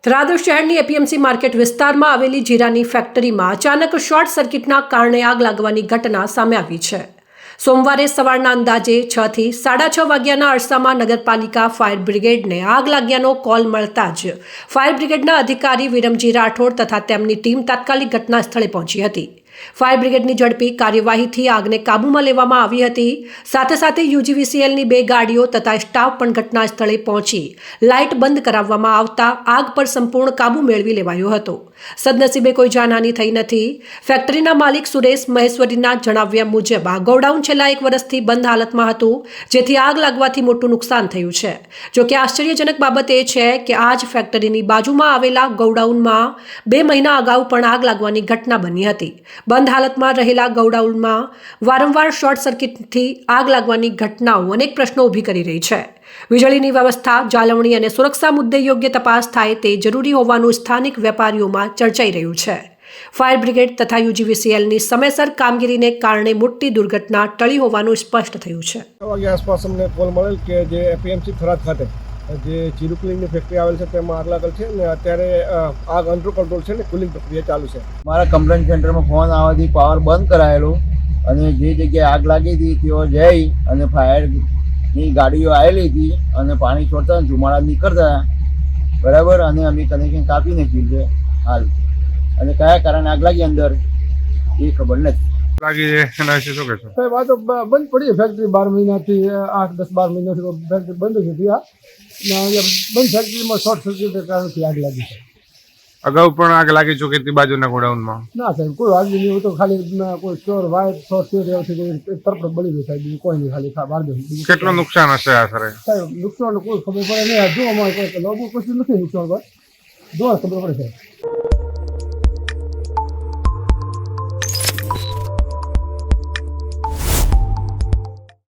થરાદ શહેરની APMC market વિસ્તારમાં આવેલી જીરાની ફેક્ટરીમાં અચાનક શોર્ટ સર્કિટના કારણે આગ લાગવાની ઘટના સામે આવી છે। સોમવારે સવારના અંદાજે 6 થી 6:30 વાગ્યાના અરસામાં નગરપાલિકા ફાયર બ્રિગેડને આગ લાગ્યાનો કોલ મળતા જ ફાયર બ્રિગેડના અધિકારી વિરમજી રાઠોડ તથા તેમની ટીમ તાત્કાલિક ઘટના સ્થળે પહોંચી હતી। ફાયર બ્રિગેડની ઝડપી કાર્યવાહીથી આગને કાબૂમાં લેવામાં આવી હતી। સાથે સાથે યુજીવીસીએલની 2 ગાડીઓ તથા સ્ટાફ પણ ઘટના સ્થળે પહોંચી લાઇટ બંધ કરાવવામાં આવતા આગ પર સંપૂર્ણ કાબૂ મેળવી લેવાયો હતો। સદનસીબે કોઈ જાનહાની થઈ નથી। ફેક્ટરીના માલિક સુરેશ મહેશ્વરીના જણાવ્યા મુજબ આ ગોડાઉન છેલ્લા 1 વર્ષથી બંધ હાલતમાં હતું, જેથી આગ લાગવાથી મોટું નુકસાન થયું છે। જો કે આશ્ચર્યજનક બાબત એ છે કે આ જ ફેક્ટરીની બાજુમાં આવેલા ગોડાઉનમાં 2 મહિના અગાઉ પણ આગ લાગવાની ઘટના બની હતી। બંધ હાલતમાં રહેલા ગોડાઉનમાં વારંવાર શોર્ટ સર્કિટથી આગ લાગવાની ઘટનાઓ અનેક પ્રશ્નો ઊભી કરી રહી છે। વીજળીની વ્યવસ્થા, જાળવણી અને સુરક્ષા મુદ્દે યોગ્ય તપાસ થાય તે જરૂરી હોવાનું સ્થાનિક વેપારીઓમાં ચર્ચાઈ રહ્યું છે। ફાયર બ્રિગેડ તથા યુજીવીસીએલની સમયસર કામગીરીને કારણે મોટી દુર્ઘટના ટળી હોવાનું સ્પષ્ટ થયું છે। વાગ્યા આસપાસ અમને કોલ મળેલ કે જે એપીએમસી થરાદ ખાતે જે ચીરુકલીની ફેક્ટરી આવેલ છે તેમાં આગ લાગેલ છે અને અત્યારે આગ અંડર કંટ્રોલ છે ને કુલિંગ પ્રક્રિયા ચાલુ છે। મારા કમ્પ્લેન સેન્ટરમાં ફોન આવવાથી પાવર બંધ કરાયેલો અને જે જગ્યાએ આગ લાગી હતી તેઓ જઈ અને ફાયરની ગાડીઓ આવેલી હતી અને પાણી છોડતા ધુમાડા નીકળતા બરાબર, અને અમે કનેક્શન કાપી નાખ્યું છે હાલ, અને કયા કારણે આગ લાગી અંદર એ ખબર નથી લાગી છે એના વિશે શું કહેશો? સાહેબ આ તો બંધ પડી ફેક્ટરી 12 મહિનાથી 8-10-12 મહિનાથી ફેક્ટરી બંધ જ હતી આ બંધ ફેક્ટરીમાં શોર્ટ સર્કિટના કારણથી આગ લાગી છે। અગાઉ પણ આગ લાગી ચૂકી હતી બાજુના ગોડાઉનમાં? ના સાહેબ કોઈ આગ નહીં, તો ખાલી કોઈ ચોર વાયર શોર્ટ સર્કિટ તરફ બળી ગયું સાહેબ, કોઈ નહીં, ખાલી બહાર ગયું। કેટલું નુકસાન હશે આશરે? સાહેબ નુકસાન કોઈ ખબર પડે નહીં, જોવામાં કોઈ કશું નથી નુકસાન પર જોવા ખબર પડે સાહેબ।